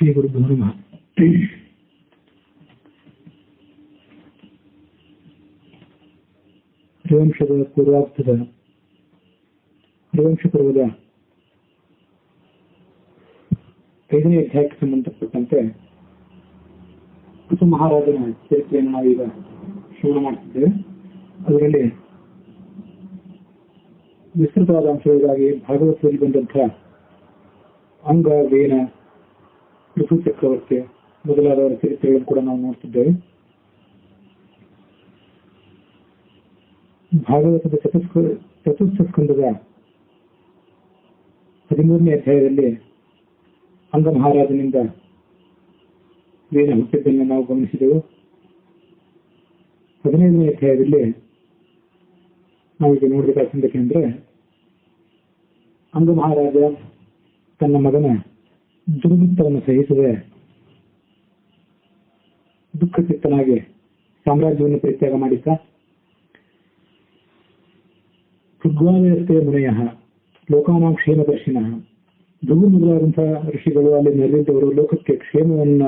ಶ್ರೀ ಗುರುಭ್ಯೋ ನಮಃ. ಹರಿವಂಶದ ಪೂರ್ವಾರ್ಥದ ಹರಿವಂಶ ಪರ್ವದ 5ನೇ ಅಧ್ಯಾಯಕ್ಕೆ ಸಂಬಂಧಪಟ್ಟಂತೆ ಕುತು ಮಹಾರಾಜನ ಚರಿತ್ರೆಯನ್ನು ನಾವೀಗ ಶ್ರವಣ ಮಾಡ್ತಿದ್ದೇವೆ. ಅದರಲ್ಲಿ ವಿಸ್ತೃತವಾದ ಅಂಶಗಳಿಗಾಗಿ ಭಾಗವತದಲ್ಲಿ ಬಂದಂತಹ ಅಂಗ, ವೇನ, ಋತು ಚಕ್ರವರ್ತಿ ಮೊದಲಾದವರ ಚರಿತ್ರೆಗಳನ್ನು ಕೂಡ ನಾವು ನೋಡ್ತಿದ್ದೇವೆ. ಭಾಗವತದ ಚತುರ್ಥ ಸ್ಕಂದದ 13ನೇ ಅಧ್ಯಾಯದಲ್ಲಿ ಅಂಗ ಮಹಾರಾಜನಿಂದ ವೇನ ಹುಟ್ಟಿದ್ದನ್ನು ನಾವು ಗಮನಿಸಿದೆವು. 15ನೇ ಅಧ್ಯಾಯದಲ್ಲಿ ನಾವೀಗ ನೋಡಬೇಕಾದ ಸಂಗತಿ ಅಂದ್ರೆ, ಅಂಗ ಮಹಾರಾಜ ತನ್ನ ಮಗನ ದುರ್ವೃತ್ತವನ್ನು ಸಹಿಸದೆ ದುಃಖಚಿತ್ತನಾಗಿ ಸಾಮ್ರಾಜ್ಯವನ್ನು ಪರಿತ್ಯಾಗ ಮಾಡಿದ್ದ. ಪೃಥ್ವಾದಯಸ್ಥೆ ಮುನಯ ಲೋಕಾನಾಂ ಕ್ಷೇಮದರ್ಶಿನ, ಭೃಗು ಮೊದಲಾದಂತಹ ಋಷಿಗಳು ಅಲ್ಲಿ ನೆರೆದಿದ್ದವರು, ಲೋಕಕ್ಕೆ ಕ್ಷೇಮವನ್ನ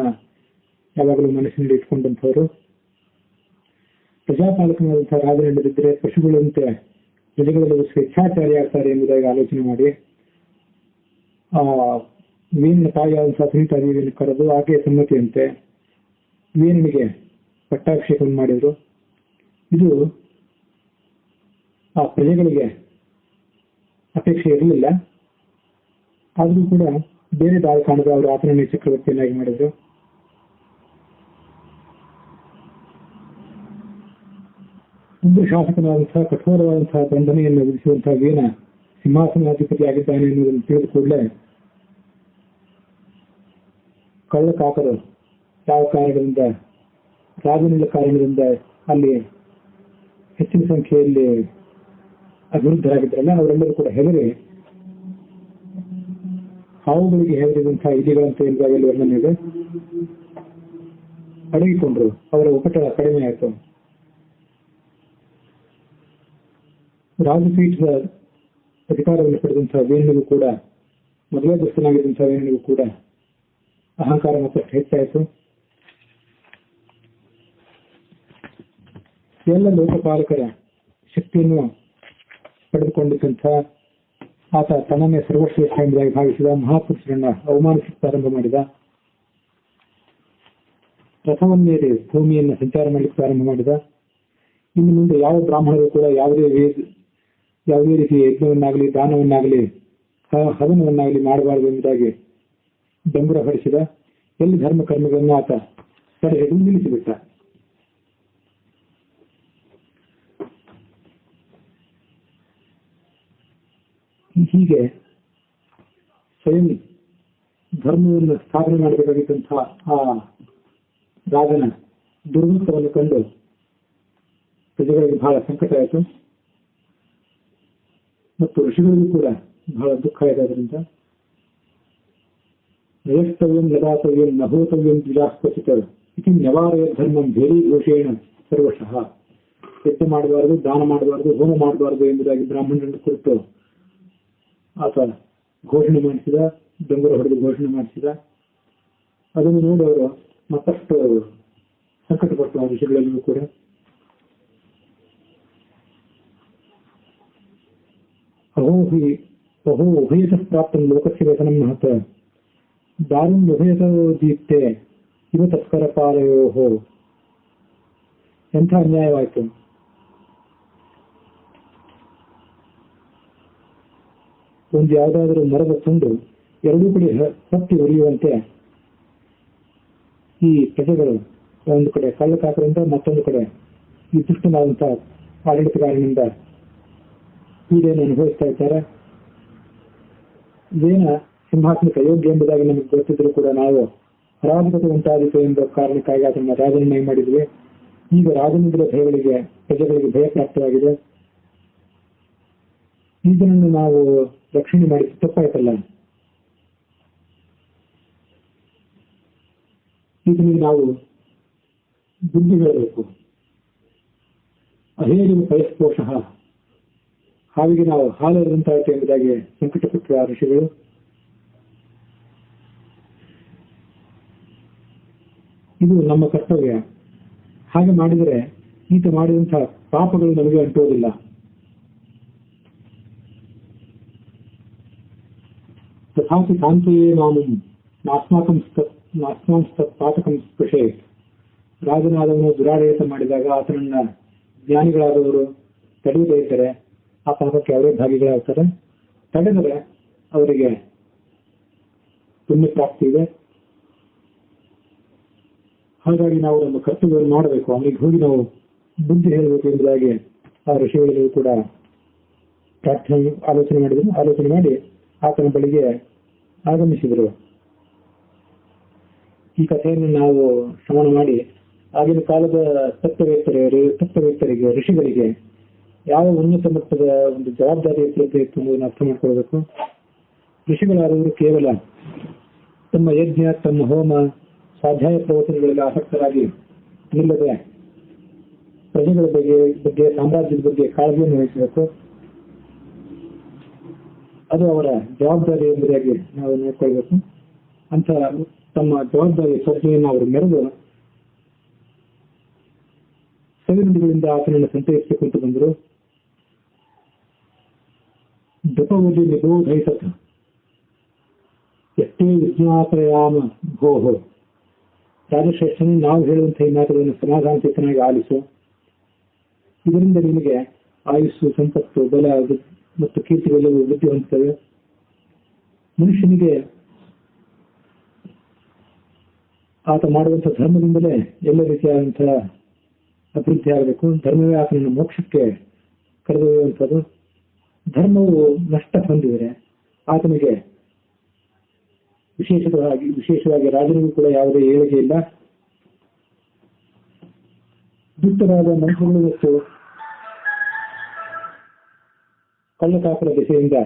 ಯಾವಾಗಲೂ ಮನಸ್ಸಿನಲ್ಲಿ ಇಟ್ಕೊಂಡಂಥವರು. ಪ್ರಜಾಪಾಲಕನಾದಂತಹ ರಾಜನಿಲ್ಲದಿದ್ದರೆ ಪಶುಗಳಂತೆ ಪ್ರಜೆಗಳಲ್ಲಿ ಸ್ವೇಚ್ಛಾಚಾರಿ ಆಗ್ತಾರೆ ಎಂಬುದಾಗಿ ಆಲೋಚನೆ ಮಾಡಿ ವೇನಿನ ತಾಯಿಯಾದಂತಹ ಸುನೀತಾದೇವಿಯನ್ನು ಕರೆದು ಆಕೆಯ ಸಮ್ಮತಿಯಂತೆ ವೇನಿಗೆ ಪಟ್ಟಾಭಿಷೇಕವನ್ನು ಮಾಡಿದರು. ಇದು ಆ ಪ್ರಜೆಗಳಿಗೆ ಅಪೇಕ್ಷೆ ಇರಲಿಲ್ಲ. ಆದರೂ ಕೂಡ ಬೇರೆ ದಾರಿ ಕಾಣದ ಅವರು ಆತನನ್ನೇ ಚಕ್ರವರ್ತಿಯನ್ನಾಗಿ ಮಾಡಿದರು. ಉಗ್ರ ಶಾಸಕನಾದಂತಹ ಕಠೋರವಾದಂತಹ ದಂಡನೆಯನ್ನು ವಿಧಿಸುವಂತಹ ವೇನ ಸಿಂಹಾಸನಾಧಿಪತಿ ಆಗಿದ್ದಾನೆ ಎನ್ನುವುದನ್ನು ತಿಳಿದ ಕೂಡಲೇ ಕಳ್ಳಕಾಕರು ಯಾವ ಕಾರಣದಿಂದ, ರಾಜನಿಲ್ಲ ಕಾರಣದಿಂದ ಅಲ್ಲಿ ಹೆಚ್ಚಿನ ಸಂಖ್ಯೆಯಲ್ಲಿ ಅಭಿವೃದ್ಧರಾಗಿದ್ರಲ್ಲ, ಅವರೆಲ್ಲರೂ ಕೂಡ ಹೆದರಿ ಹಾವುಗಳಿಗೆ ಹೆದರಿದಂತಹ ಇಲಿಗಳಂತೆ ಎಂಬುದಾಗಿ ವರ್ಣನೆ ಇದೆ, ಅಡಗಿಕೊಂಡ್ರು. ಅವರ ಉಪಟ ಕಡಿಮೆ ಆಯಿತು. ರಾಜಪೀಠದ ಅಧಿಕಾರವನ್ನು ಪಡೆದಂತಹ ವೇಣಿಗೂ ಕೂಡ, ಮೊದಲೇ ದುಷ್ಟನಾಗಿದ್ದಂತಹ ವೇಣಿಗೂ ಕೂಡ ಅಹಂಕಾರ ಮತ್ತಷ್ಟು ಹೆಚ್ಚಾಯಿತು. ಎಲ್ಲ ಲೋಕಪಾಲಕರ ಶಕ್ತಿಯನ್ನು ಪಡೆದುಕೊಂಡಿದ್ದಂತಹ ಆತ ತನ್ನನ್ನೇ ಸರ್ವಶ್ರೇಷ್ಠ ಎಂಬುದಾಗಿ ಭಾವಿಸಿದ ಮಹಾಪುರುಷರನ್ನ ಅವಮಾನಿಸಲು ಪ್ರಾರಂಭ ಮಾಡಿದ. ರಥವನ್ನೇರಿ ಭೂಮಿಯನ್ನು ಸಂಚಾರ ಮಾಡಲಿಕ್ಕೆ ಪ್ರಾರಂಭ ಮಾಡಿದ. ಇನ್ನು ಮುಂದೆ ಯಾವ ಬ್ರಾಹ್ಮಣರು ಕೂಡ ಯಾವುದೇ ರೀತಿಯ ಯಜ್ಞವನ್ನಾಗಲಿ, ದಾನವನ್ನಾಗಲಿ, ಹವನವನ್ನಾಗಲಿ ಮಾಡಬಾರದು ಎಂಬುದಾಗಿ ಡಂಗುರ ಹೊರಿಸಿದ. ಎಲ್ಲಿ ಧರ್ಮ ಕರ್ಮಗಳನ್ನು ಆತ ತಡೆ ಹಿಡಿದು ನಿಲ್ಲಿಸಿಬಿಟ್ಟ. ಹೀಗೆ ಸ್ವಯಂ ಧರ್ಮವನ್ನು ಸ್ಥಾಪನೆ ಮಾಡಬೇಕಾಗಿದ್ದಂತಹ ಆ ರಾಜನ ದುರ್ಮುಖವನ್ನು ಕಂಡು ಪ್ರಜೆಗಳಿಗೆ ಬಹಳ ಸಂಕಟ ಆಯಿತು ಮತ್ತು ಋಷಿಗಳಿಗೂ ಕೂಡ ಬಹಳ ದುಃಖ ಆಯಿತು. ಅದರಿಂದ ನಯಸ್ತವ್ಯಂ ಯದಾತವ್ಯಂ ನಹೋತವ್ಯಂ ದ್ವಿಜಾಸ್ಪಚಿತ ಇತಿ ನ್ಯವಾರಯ ಧರ್ಮಂ ಭೇರಿ ಘೋಷೇಣ ಸರ್ವಶಃ. ಯಜ್ಞ ಮಾಡಬಾರದು, ದಾನ ಮಾಡಬಾರದು, ಹೋಮ ಮಾಡಬಾರದು ಎಂಬುದಾಗಿ ಬ್ರಾಹ್ಮಣರನ್ನು ಕುರಿತು ಆತ ಘೋಷಣೆ ಮಾಡಿಸಿದ, ಡಂಗುರ ಹೊಡೆದು ಘೋಷಣೆ ಮಾಡಿಸಿದ. ಅದನ್ನು ನೋಡಿ ಅವರು ಮತ್ತಷ್ಟು ಸಂಕಟಪಟ್ಟು ಆ ಋಷಿಗಳಲ್ಲಿಯೂ ಕೂಡ. ಅಹೋ ಉಭಯತಃ ಪ್ರಾಪ್ತ ಲೋಕಸ್ಯ ವ್ಯಸನಂ ಮಹತ್ ದಾರುಂ ಉಭಯತೋ ದೀಪ್ತೆ ಇವ ತತ್ಕರ ಪಾಲಯೋ. ಎಂಥ ಅನ್ಯಾಯವಾಯಿತು! ಒಂದು ಯಾವುದಾದರೂ ಮರದ ತುಂಡು ಎರಡೂ ಕಡೆ ಹತ್ತಿ ಉರಿಯುವಂತೆ ಈ ಪ್ರಜೆಗಳು ಒಂದು ಕಡೆ ಕಳ್ಳಕಾಕರಿಂದ, ಮತ್ತೊಂದು ಕಡೆ ಈ ದುಷ್ಟನಾದಂತಹ ಆಡಳಿತಗಾರನಿಂದ ಪೀಡೆಯನ್ನು ಅನುಭವಿಸ್ತಾ ಇದ್ದಾರೆ. ವೇನ ಸಿಂಹಾಸನಕ್ಕೆ ಅಯೋಗ್ಯ ಎಂಬುದಾಗಿ ನಮಗೆ ಗೊತ್ತಿದ್ರು ಕೂಡ ನಾವು ಅರಾಜಕತೆ ಉಂಟಾದಿತು ಎಂಬ ಕಾರಣಕ್ಕಾಗಿ ಅದನ್ನು ರಾಜನನ್ನಾಗಿ ಮಾಡಿದ್ವಿ. ಈಗ ರಾಜನಿಂದಲೇ ಪ್ರಜೆಗಳಿಗೆ ಭಯ ಪ್ರಾಪ್ತವಾಗಿದೆ. ಈತನನ್ನು ನಾವು ರಕ್ಷಣೆ ಮಾಡಿ ತಪ್ಪಾಯ್ತಲ್ಲ, ಈತನಿಗೆ ನಾವು ಬುದ್ಧಿ ಹೇಳಬೇಕು. ಅಹೇರಿ ಪಯಸ್ಪೋಷ, ಹಾವಿಗೆ ನಾವು ಹಾಲೆರೆದಂತಾಯಿತು ಎಂಬುದಾಗಿ ಸಂಕಟಪಟ್ಟರು ಆ ಋಷಿಗಳು. ಇದು ನಮ್ಮ ಕರ್ತವ್ಯ. ಹಾಗೆ ಮಾಡಿದರೆ ಈತ ಮಾಡಿದಂತಹ ಪಾಪಗಳು ನಮಗೆ ಅಂಟುವುದಿಲ್ಲ. ತಥಾಪಿ ಕಾಂತೆಯೇ ನಾಮಂ ನಾಸ್ಮಾಕಂ ಪಾತಕಂ ಸ್ಪೃಶೇ. ರಾಜನಾದವನು ದುರಾಡಳಿತ ಮಾಡಿದಾಗ ಆತನನ್ನ ಜ್ಞಾನಿಗಳಾದವರು ತಡೆಯದೇ ಇದ್ದರೆ ಆ ಪಾಪಕ್ಕೆ ಅವರೇ ಭಾಗಿಗಳಾಗ್ತಾರೆ. ತಡೆದರೆ ಅವರಿಗೆ ಪುಣ್ಯ ಪ್ರಾಪ್ತಿ ಇದೆ. ಹಾಗಾಗಿ ನಾವು ನಮ್ಮ ಕರ್ತವ್ಯವನ್ನು ಮಾಡಬೇಕು. ಅವನಿಗೆ ಹೋಗಿ ನಾವು ಬುದ್ಧಿ ಹೇಳಬೇಕು ಎಂಬುದಾಗಿ ಆ ಋಷಿಗಳಿಗೂ ಕೂಡ ಪ್ರಾರ್ಥನೆ ಆಲೋಚನೆ ಮಾಡಿ ಆತನ ಬಳಿಗೆ ಆಗಮಿಸಿದರು. ಈ ಕಥೆಯನ್ನು ನಾವು ಶ್ರವಣ ಮಾಡಿ ಆಗಿನ ಕಾಲದ ತತ್ವವೇತ್ತರಿಗೆ ಋಷಿಗಳಿಗೆ ಯಾವ ಉನ್ನತ ಮಟ್ಟದ ಒಂದು ಜವಾಬ್ದಾರಿ ಇತ್ತು ಎಂಬುದನ್ನು ಅರ್ಥ ಮಾಡಿಕೊಳ್ಬೇಕು. ಋಷಿಗಳಾದವರು ಕೇವಲ ತಮ್ಮ ಯಜ್ಞ, ತಮ್ಮ ಹೋಮ, ಸ್ವಾಧ್ಯಾಯ ಪ್ರವಚನಗಳಲ್ಲಿ ಆಸಕ್ತರಾಗಿ ನಿಲ್ಲದೆ ಪ್ರಜೆಗಳ ಬಗ್ಗೆ ಸಾಮ್ರಾಜ್ಯದ ಬಗ್ಗೆ ಕಾಳಜಿಯನ್ನು ವಹಿಸಬೇಕು. ಅದು ಅವರ ಜವಾಬ್ದಾರಿ ಎಂಬುದಾಗಿ ನಾವು ನೋಡ್ಕೊಳ್ಬೇಕು. ಅಂತ ತಮ್ಮ ಜವಾಬ್ದಾರಿ ಪ್ರಜ್ಞೆಯನ್ನು ಅವರು ಮೆರೆದು ಸವಿನುಡಿಗಳಿಂದ ಆತನನ್ನು ಸಂತೈಸಬೇಕು ಅಂತ ಬಂದರು. ದಪವಲಿ ನಿಬೋಧೈಸತ್ ಎಷ್ಟೇ ವಿಜ್ಞಾಪಯಾಮ ಭೋಹೋ. ರಾಜಶ್ರೇಷ್ಠನೇ, ನಾವು ಹೇಳುವಂತಹ ಈ ಮಾತುಗಳನ್ನು ಸಮಾಧಾನಚಿತ್ತನಾಗಿ ಆಲಿಸು. ಇದರಿಂದ ನಿಮಗೆ ಆಯುಸ್ಸು, ಸಂಪತ್ತು, ಬಲ ಮತ್ತು ಕೀರ್ತಿಗಳೆಲ್ಲವೂ ವೃದ್ಧಿ ಹೊಂದುತ್ತವೆ. ಮನುಷ್ಯನಿಗೆ ಆತ ಮಾಡುವಂತಹ ಧರ್ಮದಿಂದಲೇ ಎಲ್ಲ ರೀತಿಯಾದಂತಹ ಅಭಿವೃದ್ಧಿ ಆಗಬೇಕು. ಧರ್ಮವೇ ಆತನನ್ನು ಮೋಕ್ಷಕ್ಕೆ ಕರೆದೊಯ್ಯುವಂಥದ್ದು. ಧರ್ಮವು ನಷ್ಟ ಹೊಂದಿದರೆ ಆತನಿಗೆ ವಿಶೇಷವಾಗಿ ರಾಜನಿಗೂ ಕೂಡ ಯಾವುದೇ ಏಳಿಗೆ ಇಲ್ಲ. ದುಷ್ಟರಾದ ಮನುಷ್ಯಗಳು ಮತ್ತು ಕಳ್ಳಕಾಕರ ದಿಸೆಯಿಂದ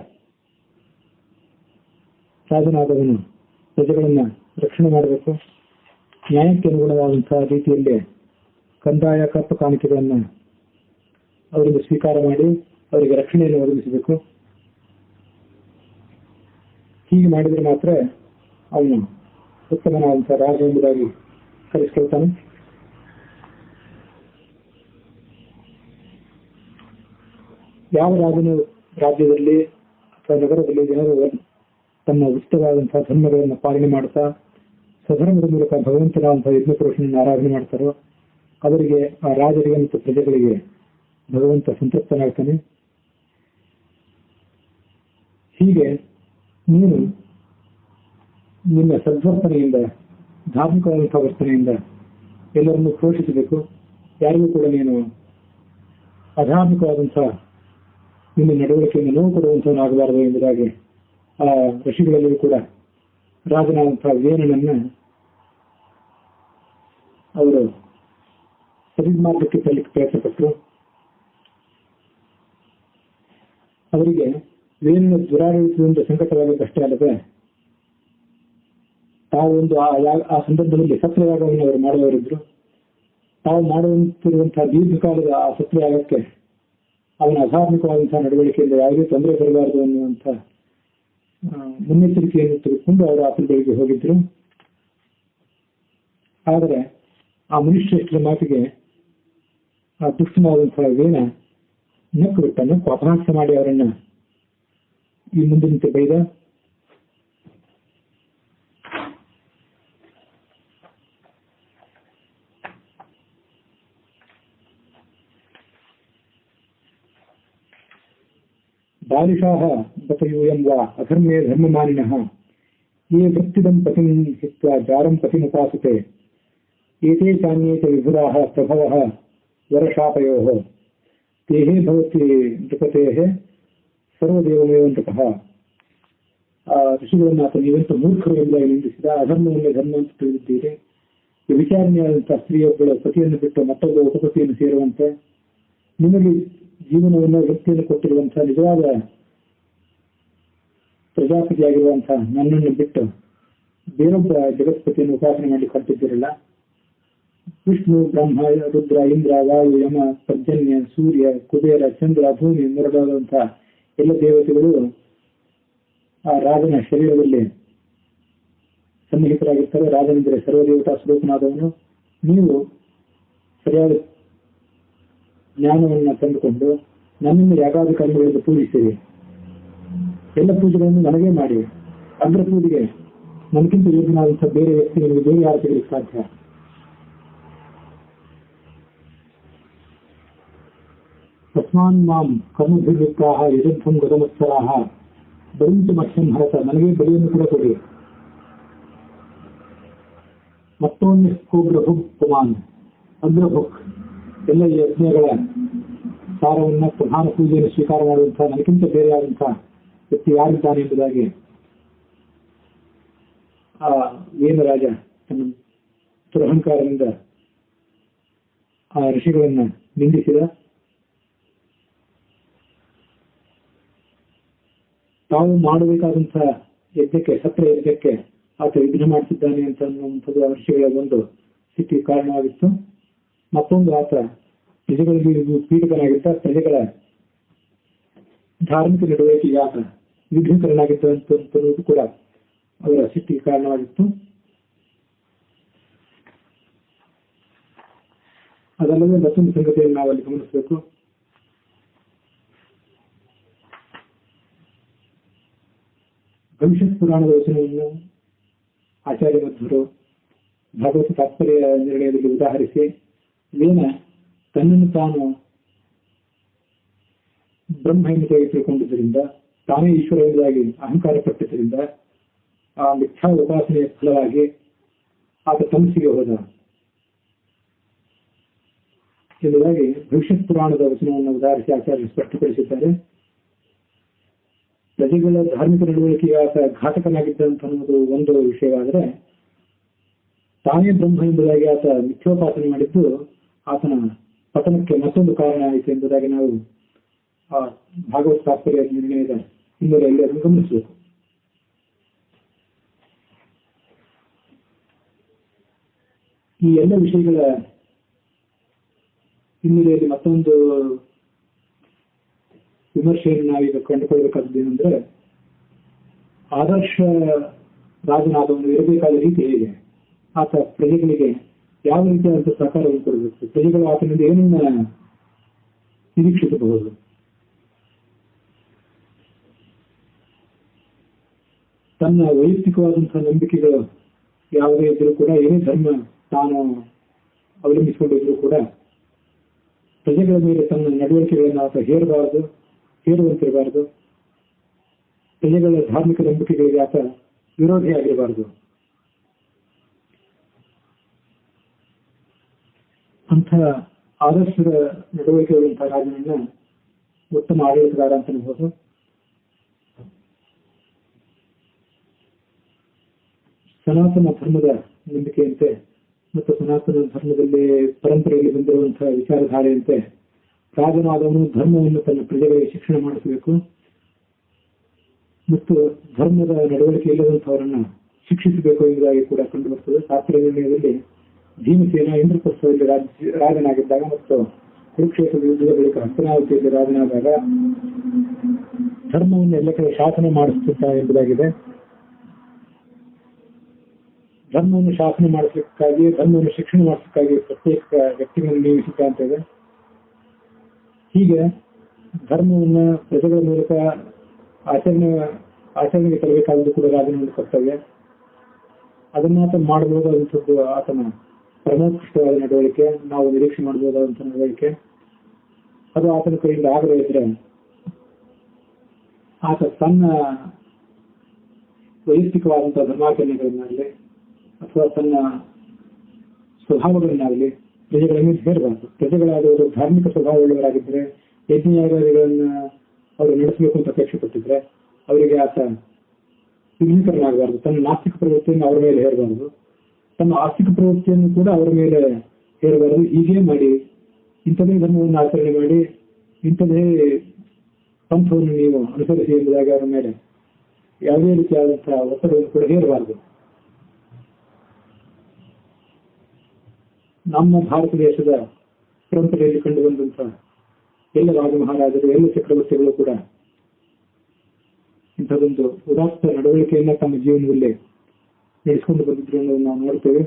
ರಾಜನಾದವನು ಪ್ರಜೆಗಳನ್ನ ರಕ್ಷಣೆ ಮಾಡಬೇಕು. ನ್ಯಾಯಕ್ಕೆ ಅನುಗುಣವಾದಂತಹ ರೀತಿಯಲ್ಲಿ ಕಂದಾಯ, ಕಪ್ಪು ಕಾಣಿಕೆಗಳನ್ನು ಅವರಿಗೆ ಸ್ವೀಕಾರ ಮಾಡಿ ಅವರಿಗೆ ರಕ್ಷಣೆಯನ್ನು ಒದಗಿಸಬೇಕು. ಹೀಗೆ ಮಾಡಿದರೆ ಮಾತ್ರ ಅವನು ಉತ್ತಮನಾದಂತಹ ರಾಜ ಎಂಬುದಾಗಿ ಕರೆಸಿಕೊಳ್ತಾನೆ. ಯಾವ ರಾಜನು ರಾಜ್ಯದಲ್ಲಿ ಅಥವಾ ನಗರದಲ್ಲಿ ಜನರು ತಮ್ಮ ಉಚಿತವಾದಂತಹ ಧರ್ಮಗಳನ್ನು ಪಾಲನೆ ಮಾಡ್ತಾ ಸ್ವಧರ್ಮದ ಮೂಲಕ ಭಗವಂತನಾದಂತಹ ಯಜ್ಞಪುರುಷನನ್ನು ಆರಾಧನೆ ಮಾಡ್ತಾರೋ ಅವರಿಗೆ, ಆ ರಾಜರಿಗೆ ಮತ್ತು ಪ್ರಜೆಗಳಿಗೆ ಭಗವಂತ ಸಂತೃಪ್ತನಾಗ್ತಾನೆ. ಹೀಗೆ ನೀನು ನಿನ್ನ ಸದ್ವರ್ತನೆಯಿಂದ, ಧಾರ್ಮಿಕವಾದಂತಹ ವರ್ತನೆಯಿಂದ ಎಲ್ಲರನ್ನೂ ಪೋಷಿಸಬೇಕು. ಯಾರಿಗೂ ಕೂಡ ನೀನು ಅಧಾರ್ಮಿಕವಾದಂತಹ ನಿನ್ನ ನಡವಳಿಕೆಯನ್ನು ನೋವು ಕೊಡುವಂಥವನಾಗಬಾರದು ಎಂಬುದಾಗಿ ಆ ಋಷಿಗಳಲ್ಲಿಯೂ ಕೂಡ ರಾಜನಾದಂತಹ ವೇನನನ್ನ ಅವರು ಸರಿಮಾರ್ಗಕ್ಕೆ ತರಲಿಕ್ಕೆ ಪ್ರಯತ್ನಪಟ್ಟರು. ಅವರಿಗೆ ವೇನನ ದುರಾಡಳಿತದಿಂದ ಸಂಕಟವಾಗಬೇಕಷ್ಟೇ ಅಲ್ಲದೆ ತಾವು ಒಂದು ಆ ಸಂದರ್ಭದಲ್ಲಿ ಸತ್ರಯಾಗವನ್ನು ಅವರು ಮಾಡುವವರಿದ್ರು. ತಾವು ಮಾಡುವಂತಿರುವಂತಹ ದೀರ್ಘಕಾಲದ ಆ ಸತ್ರಯಾಗಕ್ಕೆ ಅವನ ಅಧಾರ್ಮಿಕವಾದಂತಹ ನಡವಳಿಕೆಯಿಂದ ಯಾವುದೇ ತೊಂದರೆ ಬರಬಾರದು ಅನ್ನುವಂಥ ಮುನ್ನೆಚ್ಚರಿಕೆಯನ್ನು ತೆಗೆದುಕೊಂಡು ಅವರು ಆತನ ಬಳಿಗೆ ಹೋಗಿದ್ರು. ಆದರೆ ಆ ಮನುಷ್ಯರ ಮಾತಿಗೆ ಆ ದುಷ್ಟನಾದಂತಹ ವೇನ ನಕ್ಕು ಅಪಹಾಸ್ಯ ಮಾಡಿ ಅವರನ್ನ ಈ ಮುಂದಿನಂತೆ ಬೈದ. ಬಾಲಿಶಾಹ ಬತಯೂಯಂ ವಾ ಅಧರ್ಮೇ ಧರ್ಮಮಾನಿನಃ ಯೇ ವೃತ್ತಿದಂ ಪತಿಂ ಹಿತ್ವಾ ಜಾರಂ ಪತಿಮುಪಾಸತೆ ಏತೇ ಚಾನ್ಯೇತ ವಿಭುರಾಃ ಪ್ರಭವಃ ವರಶಾಪಯೋಃ ತೇಹೇ ಭವತಿ ನೃಪತೇಃ ಸರ್ವದೇವಮೇವ ನೃಪಃ. ಆ ಋಷಿಗಳನ್ನು ಆತ ನೀವೆಂತ ಮೂರ್ಖರು ಎಂಬುದಾಗಿ ನಿಂದಿಸಿದ. ಅಧರ್ಮವನ್ನೇ ಧರ್ಮ ಅಂತ ತಿಳಿದಿದ್ದೀರಿ. ವಿಚಾರಣೆಯಾದಂತಹ ಸ್ತ್ರೀಯೊಬ್ಬಳ ಪತಿಯನ್ನು ಬಿಟ್ಟು ಮತ್ತೊಬ್ಬ ಉಪಪತಿಯನ್ನು ಸೇರುವಂತೆ, ನಿಮಗೆ ಜೀವನವನ್ನು ವೃತ್ತಿಯನ್ನು ಕೊಟ್ಟಿರುವಂತಹ ನಿಜವಾದ ಪ್ರಜಾಪತಿಯಾಗಿರುವಂತಹ ನನ್ನನ್ನು ಬಿಟ್ಟು ಬೇರೊಬ್ಬ ಜಗತ್ಪತಿಯನ್ನು ಉಪಾಸನೆ ಮಾಡಿ ಕಲ್ತಿದ್ದಿರಲ್ಲ. ವಿಷ್ಣು, ಬ್ರಹ್ಮ, ರುದ್ರ, ಇಂದ್ರ, ವಾಯು, ಯಮ, ಪರ್ಜನ್ಯ, ಸೂರ್ಯ, ಕುಬೇರ, ಚಂದ್ರ, ಭೂಮಿ ಮೊದಲಾದಂತಹ ಎಲ್ಲ ದೇವತೆಗಳು ಆ ರಾಜನ ಶರೀರದಲ್ಲಿ ಸನ್ನಿಹಿತರಾಗಿರ್ತಾರೆ. ರಾಜನೆಂದರೆ ಸರ್ವದೇವತಾ ಸ್ವರೂಪನಾದವನು. ನೀವು ಸರಿಯಾದ ಜ್ಞಾನವನ್ನು ತಂದುಕೊಂಡು ನನ್ನಿಂದ ಯಾಗಾದ ಕರ್ಮಗಳಿಂದ ಪೂಜಿಸಿರಿ. ಎಲ್ಲ ಪೂಜೆಗಳನ್ನು ನನಗೇ ಮಾಡಿ. ಅಗ್ರ ಪೂಜೆಗೆ ನನಗಿಂತ ಯೋಗ್ಯನಾದಂಥ ಬೇರೆ ವ್ಯಕ್ತಿ ನಿಮಗೆ ಬೇರೆ ಯಾರು ಸಿಗಲಿಕ್ಕೆ ಸಾಧ್ಯ? ತಸ್ಮಾನ್ ಮಾಂ ಕರ್ಮಭಿರ್ಯುಕ್ತಾಃ ಯಜಧ್ವಂ ಗತಮತ್ಸರಾಃ ಬಲಿಂಚ ಮತ್ಸ್ಯಂ ಹರತ. ನನಗೆ ಬಲಿಯನ್ನು ಕೂಡ ಕೊಡಿ. ಮತ್ತೊಂದು ಕೋಬ್ರಭುಕ್ ಪುಮಾನ್ ಅಗ್ರಭುಕ್. ಎಲ್ಲ ಯಜ್ಞಗಳ ಸಾರವನ್ನು ಪ್ರಧಾನ ಪೂಜೆಯನ್ನು ಸ್ವೀಕಾರ ಮಾಡುವಂತಹ ನನಗಿಂತ ಬೇರೆಯಾದಂತಹ ವ್ಯಕ್ತಿ ಯಾರಿದ್ದಾನೆ ಎಂಬುದಾಗಿ ಆ ವೇದರಾಜ ತನ್ನ ದುರಹಂಕಾರದಿಂದ ಆ ಋಷಿಗಳನ್ನ ನಿಂದಿಸಿದ. ತಾವು ಮಾಡಬೇಕಾದಂತಹ ಯಜ್ಞಕ್ಕೆ, ಸತ್ರ ಯಜ್ಞಕ್ಕೆ ಆತ ವಿಘ್ನ ಮಾಡ್ತಿದ್ದಾನೆ ಅಂತ ಅನ್ನುವಂಥದ್ದು ಆ ಋಷಿಗಳ ಒಂದು ಸ್ಥಿತಿ ಕಾರಣವಾಗಿತ್ತು. ಮತ್ತೊಂದು ಆತ ಪ್ರಜೆಗಳಿಗೆ ಪೀಡಿತನಾಗಿದ್ದ, ಪ್ರಜೆಗಳ ಧಾರ್ಮಿಕ ನಡವಳಿಕೆಗೆ ಆತ ವಿಘ್ನಕರನಾಗಿದ್ದ ಅಂತನ್ನುವುದು ಕೂಡ ಅವರ ಸಿಟ್ಟಿಗೆ ಕಾರಣವಾಗಿತ್ತು. ಅದಲ್ಲದೆ ಮತ್ತೊಂದು ಸಂಗತಿಯನ್ನು ನಾವಲ್ಲಿ ಗಮನಿಸಬೇಕು. ಭವಿಷ್ಯತ್ ಪುರಾಣದ ವಚನವನ್ನು ಆಚಾರ್ಯ ಮಧ್ವರು ಭಾಗವತ ತಾತ್ಪರ್ಯ ನಿರ್ಣಯದಲ್ಲಿ ಉದಾಹರಿಸಿ, ವೇನ ತನ್ನನ್ನು ತಾನು ಬ್ರಹ್ಮ ಎಂಬುದಾಗಿ ತಿಳ್ಕೊಂಡಿದ್ದರಿಂದ, ತಾನೇ ಈಶ್ವರ ಎಂಬುದಾಗಿ ಅಹಂಕಾರ ಪಟ್ಟಿದ್ದರಿಂದ ಆ ಮಿಥ್ಯಾ ಉಪಾಸನೆಯ ಫಲವಾಗಿ ಆತ ತಮಸ್ಸಿಗೆ ಹೋದ ಎಂಬುದಾಗಿ ಭವಿಷ್ಯತ್ ಪುರಾಣದ ವಚನವನ್ನು ಉದಾಹರಿಸಿ ಆಚಾರ್ಯ ಸ್ಪಷ್ಟಪಡಿಸಿದ್ದಾರೆ. ಪ್ರಜೆಗಳ ಧಾರ್ಮಿಕ ನಡವಳಿಕೆಗೆ ಆತ ಘಾತಕನಾಗಿದ್ದಂತ ಅನ್ನೋದು ಒಂದು ವಿಷಯವಾದರೆ, ತಾನೇ ಬ್ರಹ್ಮ ಎಂಬುದಾಗಿ ಆತ ಮಿಥ್ಯೋಪಾಸನೆ ಮಾಡಿದ್ದು ಆತನ ಪತನಕ್ಕೆ ಮತ್ತೊಂದು ಕಾರಣ ಆಯಿತು ಎಂಬುದಾಗಿ ನಾವು ಆ ಭಾಗವತ ತಾತ್ಪರ್ಯ ನಿರ್ಣಯದ ಹಿನ್ನೆಲೆಯಲ್ಲಿ ಅದನ್ನು ಗಮನಿಸಬೇಕು. ಈ ಎಲ್ಲ ವಿಷಯಗಳ ಹಿನ್ನೆಲೆಯಲ್ಲಿ ಮತ್ತೊಂದು ವಿಮರ್ಶೆಯನ್ನು ನಾವೀಗ ಕಂಡುಕೊಳ್ಳಬೇಕಾದದ್ದು ಏನಂದ್ರೆ, ಆದರ್ಶ ರಾಜನಾದವನು ಇರಬೇಕಾದ ರೀತಿ ಹೇಗೆ, ಆತ ಪ್ರಜೆಗಳಿಗೆ ಯಾವ ರೀತಿಯಾದಂತಹ ಸಹಕಾರವನ್ನು ಕೊಡಬೇಕು, ಪ್ರಜೆಗಳು ಆತನಿಂದ ಏನನ್ನ ನಿರೀಕ್ಷಿಸಬಹುದು. ತನ್ನ ವೈಯಕ್ತಿಕವಾದಂತಹ ನಂಬಿಕೆಗಳು ಯಾವುದೇ ಇದ್ರೂ ಕೂಡ, ಏನೇ ಧರ್ಮ ತಾನು ಅವಲಂಬಿಸಿಕೊಂಡಿದ್ರು ಕೂಡ ಪ್ರಜೆಗಳ ಮೇಲೆ ತನ್ನ ನಡವಳಿಕೆಗಳನ್ನು ಆತ ಹೇರುವಂತಿರಬಾರದು. ಪ್ರಜೆಗಳ ಧಾರ್ಮಿಕ ನಂಬಿಕೆಗಳಿಗೆ ಆತ ವಿರೋಧಿಯಾಗಿರಬಾರದು. ಅಂಥ ಆದರ್ಶದ ನಡವಳಿಕೆಗಳಂತಹ ರಾಜನನ್ನ ಉತ್ತಮ ಆಡಳಿತಗಾರ ಅಂತ ಅನ್ಬೋದು. ಸನಾತನ ಧರ್ಮದ ನಂಬಿಕೆಯಂತೆ ಮತ್ತು ಸನಾತನ ಧರ್ಮದಲ್ಲಿ ಪರಂಪರೆಯಲ್ಲಿ ಬಂದಿರುವಂತಹ ವಿಚಾರಧಾರೆಯಂತೆ ರಾಜನಾದವನು ಧರ್ಮವನ್ನು ತನ್ನ ಪ್ರಜೆಗಳಿಗೆ ಶಿಕ್ಷಣ ಮಾಡಿಸಬೇಕು ಮತ್ತು ಧರ್ಮದ ನಡವಳಿಕೆ ಇಲ್ಲದಂತಹವರನ್ನ ಶಿಕ್ಷಿಸಬೇಕು ಎಂಬುದಾಗಿ ಕೂಡ ಕಂಡು ಬರ್ತದೆ. ತಾತ್ಪರ್ಯ ನಿರ್ಣಯದಲ್ಲಿ ಭೀಮಸೇನ ಇಂದ್ರಪ್ರಸ್ಥದಲ್ಲಿ ರಾಜನಾಗಿದ್ದಾಗ ಮತ್ತು ಕುರುಕ್ಷೇತ್ರದ ಯುದ್ಧದ ಬಳಿಕ ಹಸ್ತನಾವತಿಯಲ್ಲಿ ರಾಜನಾದಾಗ ಧರ್ಮವನ್ನು ಎಲ್ಲ ಕಡೆ ಶಾಸನ ಮಾಡಿಸುತ್ತಾ ಎಂಬುದಾಗಿದೆ. ಧರ್ಮವನ್ನು ಶಾಸನ ಮಾಡಿಸಲಿಕ್ಕಾಗಿ, ಧರ್ಮವನ್ನು ಶಿಕ್ಷಣ ಮಾಡಿಸಲಿಕ್ಕಾಗಿ ಪ್ರತ್ಯೇಕ ವ್ಯಕ್ತಿಗಳನ್ನು ನೇಮಿಸುತ್ತಾ ಅಂತ ಇದೆ. ಹೀಗೆ ಧರ್ಮವನ್ನು ಪ್ರಜೆಗಳ ಮೂಲಕ ಆಚರಣೆಗೆ ತರಬೇಕಾದದ್ದು ಕೂಡ ರಾಜನ ಒಂದು ಕರ್ತವ್ಯ. ಅದನ್ನಾತ ಮಾಡಬಹುದಾದಂಥದ್ದು ಆತನ ಪರಮೋತ್ಕೃಷ್ಟವಾದ ನಡವಳಿಕೆ, ನಾವು ನಿರೀಕ್ಷೆ ಮಾಡಬಹುದಾದಂಥ ನಡವಳಿಕೆ. ಅದು ಆತನ ಕೈಯಿಂದ ಆಗದೇ ಇದ್ರೆ ಆತ ತನ್ನ ವೈಯಕ್ತಿಕವಾದಂತಹ ಧರ್ಮಾಚರಣೆಗಳನ್ನಾಗಲಿ ಅಥವಾ ತನ್ನ ಸ್ವಭಾವಗಳನ್ನಾಗಲಿ ಪ್ರಜೆಗಳ ಮೇಲೆ ಹೇರಬಾರದು. ಪ್ರಜೆಗಳಾದವರು ಧಾರ್ಮಿಕ ಸ್ವಭಾವವುಳ್ಳವರಾಗಿದ್ದರೆ, ಯಜ್ಞಯಾಗಾದಿಗಳನ್ನ ಅವರು ನಡೆಸಬೇಕು ಅಂತ ಅಪೇಕ್ಷೆ ಪಟ್ಟಿದ್ರೆ ಅವರಿಗೆ ಆತ ವಿಘ್ನಕರನಾಗಬಾರದು. ತನ್ನ ನಾಸ್ತಿಕ ಪ್ರವೃತ್ತಿಯನ್ನು ಅವರ ಮೇಲೆ ಹೇರಬಾರದು, ತನ್ನ ಆಸ್ತಿಕ ಪ್ರವೃತ್ತಿಯನ್ನು ಕೂಡ ಅವರ ಮೇಲೆ ಹೇರಬಾರದು. ಹೀಗೆ ಮಾಡಿ, ಇಂಥದೇ ಧರ್ಮವನ್ನು ಆಚರಣೆ ಮಾಡಿ, ಇಂಥದೇ ಪಂಥವನ್ನು ನೀವು ಅನುಸರಿಸಿ ಎಂಬುದಾಗಿ ಅವರ ಮೇಲೆ ಯಾವುದೇ ರೀತಿಯಾದಂತಹ ಒತ್ತಡವನ್ನು ಕೂಡ ಹೇರಬಾರದು. ನಮ್ಮ ಭಾರತ ದೇಶದ ಪರಂಪರೆಯಲ್ಲಿ ಕಂಡು ಬಂದಂತಹ ಎಲ್ಲ ರಾಜ ಮಹಾರಾಜರು, ಎಲ್ಲ ಚಕ್ರವರ್ತಿಗಳು ಕೂಡ ಇಂಥದೊಂದು ಉದಾತ್ತ ನಡವಳಿಕೆಯನ್ನ ತಮ್ಮ ಜೀವನದಲ್ಲಿ ನಡೆಸಿಕೊಂಡು ಬಂದಿದ್ರು ಅನ್ನೋದನ್ನು ನಾವು ನೋಡ್ತೇವೆ.